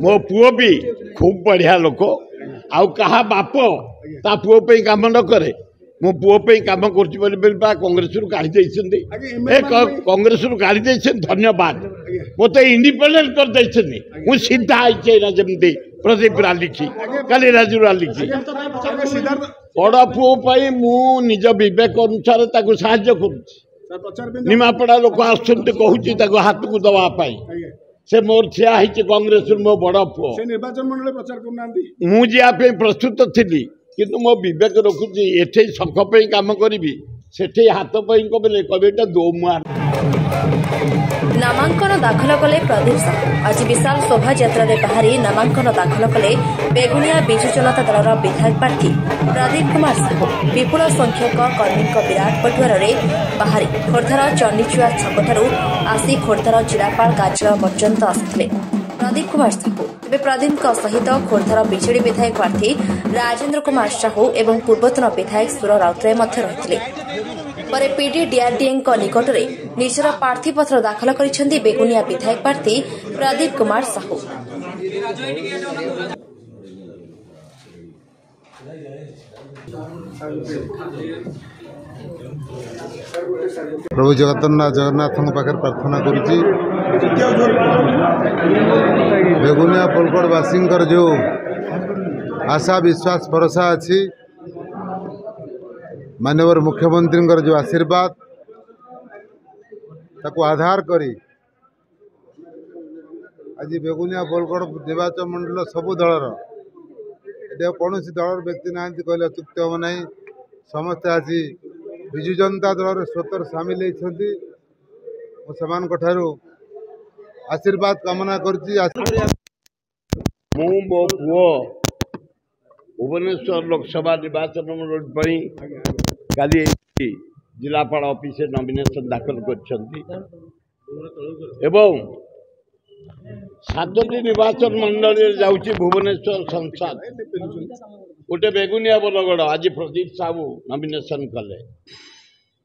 मो पुओ भी खूब बढ़िया लोक आउ कहा बाप ता पुओ पे काम न करे मो पुओ पे काम कर कांग्रेस काढ़ी कांग्रेस काढ़ी धन्यवाद मत इंडिपेंडेंट कर मुझ सीधा जमी प्रदीप रा लिखी काली राजू लिखी बड़ पुओ मु निज विवेक अनुसार साहाଯ୍य करुच्ची निमापड़ा लोक आसुच्च हाथ को दवापाई से मोर ठिया कांग्रेस मो बड़ पुओ निर्वाचन मंडल प्रचार करना मुझे प्रस्तुत थी किंतु मो विवेक रखुची एठे शंख काम करी सेठे हाथ कबले कविटा दो मुआ नामांकन दाखल कले प्रदीप साहू आज विशाल शोभा यात्रा बाहरी नामांकन दाखल कले बेगुनिया विजु जनता दलर विधायक प्रार्थी प्रदीप कुमार साहू विपुल संख्यक कर्मी विराट पटुआर बाहरी खोर्धार चंडीचुआ छकठारू आसी खोर्धार जिलापाल कार्यालय पर्यंत आसिथिले प्रदीप कुमार साहू तेज प्रदीप सहित खोर्धार विजेडी विधायक प्रार्थी राजेन्द्र कुमार साहू एवं पूर्वतन विधायक सुर राउतराय रही पर पीडी डीआरडीए निकट में निजर प्रार्थीपत्र दाखल कर बेगुनिया विधायक प्रार्थी प्रदीप कुमार साहू। प्रभु जगन्नाथ पाखे प्रार्थना करुच्ची बेगुनिया पोलकोटवासी जो आशा विश्वास भरोसा अच्छी माननीय मुख्यमंत्री जो आशीर्वाद ताको आधार करी आज बेगुनिया बोलगढ़ निर्वाचन मंडल सबू दलर कौन दलर व्यक्ति ना कहले अत्युक्ति हम ना समस्ते आज विजु जनता दल स्वतर सामिल होती आशीर्वाद कामना कर भुवनेश्वर लोकसभा निर्वाचन मंडल काली जिलापाल ऑफिस नॉमिनेशन दाखल कर सातटी निर्वाचन मंडल जाऊँगी भुवनेश्वर संसद गोटे बेगुनिया बोलगड़ आज प्रदीप साहू नॉमिनेशन कले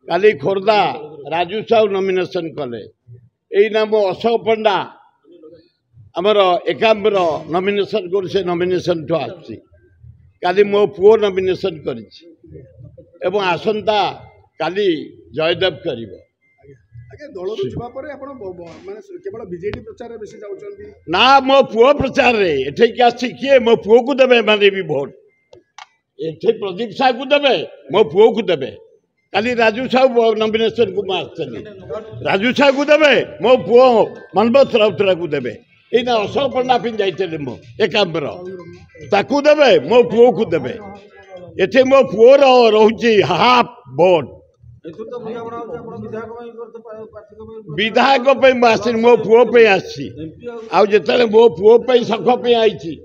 काली खोर्धा राजू साहू नॉमिनेशन कले यही मो अशोक पंडा आमर एकाम्बर नॉमिनेशन कर से नॉमिनेशन ठू आसी काली मो पुओ नॉमिनेशन कर आसंता काली जयदेव कर ना मो पुओ प्रचार एठे किए मो पुओ को देवे माने भी भोट एठे प्रदीप साहू को देवे मो पुओ को देवे काली राजू साहू नॉमिनेशन को आसली राजू साहू को देवे मो पुओ मनबत राउतरा को देवे ये अशोक पंडा पिन जाइए मो एकाम्बर ताकू देवे मो पुओ को देवे एठे मो पुओर रोचे हाफ भोट विधायक आसी मो पुओ पे आसी आते मो पुओ पे शंख पे आई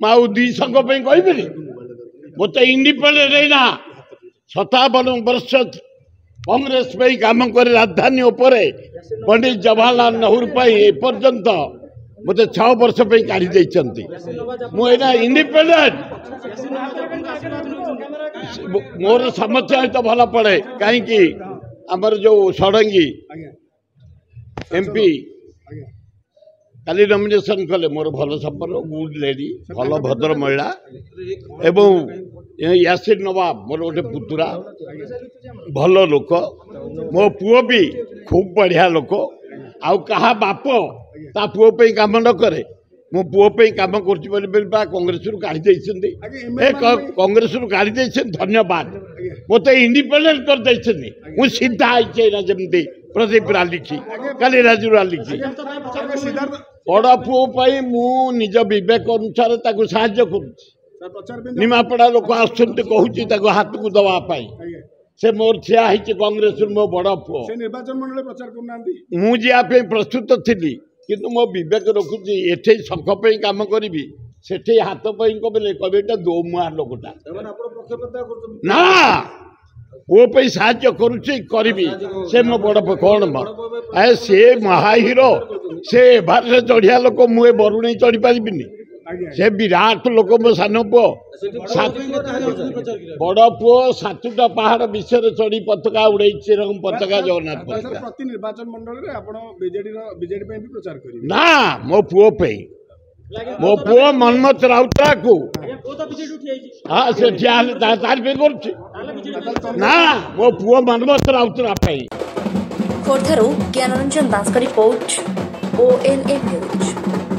आउ दी शंख पे कही मत इंडिपेंडेंट ना 57 वर्ष कांग्रेस पे काम कर राजधानी उपरे पंडित जवाहरलाल नेहरू एपर्यंत मत 6 वर्ष पे काढ़ी मुझे इंडिपेंडेंट मोर समस्या तो भल पड़े कहीं आमर जो षडंगी एमपी काली नॉमिनेशन कले मोर भल संपर्क गुड लेडी भल भद्र महिला एवं यासिर नवाब मोर गोटे पुतुरा भल लोक मो पुओ भी खूब बढ़िया लोक आउ कहा बाप ता पुओ पे काम न करे मो पुओ पे काम कर कांग्रेस काढ़ी कांग्रेस काढ़ी धन्यवाद मत इंडिपेंडेंट कर मुझ सीधा जमी प्रदीप रा लिखी काली राजू लिखी बड़ पुओ मु निज विवेक अनुसार साहाଯ୍य करुच्ची निमापड़ा लोक आसुच्च हाथ को दवापाई से मोर ठिया कांग्रेस मो बड़ पुओ निर्वाचन मंडल प्रचार करना मुझे प्रस्तुत थी किंतु मो विवेक रखुची एठे शंख काम करी सेठे हाथ कबले कविटा दो मुआ लोकटा ना वो पे साहाଯ୍य करुच्ची करी से मो बड़ कौन से महाहीरो से एभार चढ़िया लोक मुझे बरुणी चढ़ी पारिनी से विराट लोक मो सान पुओ बड़ पुओ 7टा पहाड़ विषय चढ़ी पताका उड़े पताका जगन्नाथ प्रति निर्वाचन मंडल रे आपण बीजेडी बीजेडी पे भी प्रचार करी ना मो पुओ पे मो पुओ मनमथ राउतरा को हाँ से तार पे ना मो पुओ मनमथ राउतरा पाई खोर्धारू ज्ञानरंजन दास का रिपोर्ट ONN न्यूज।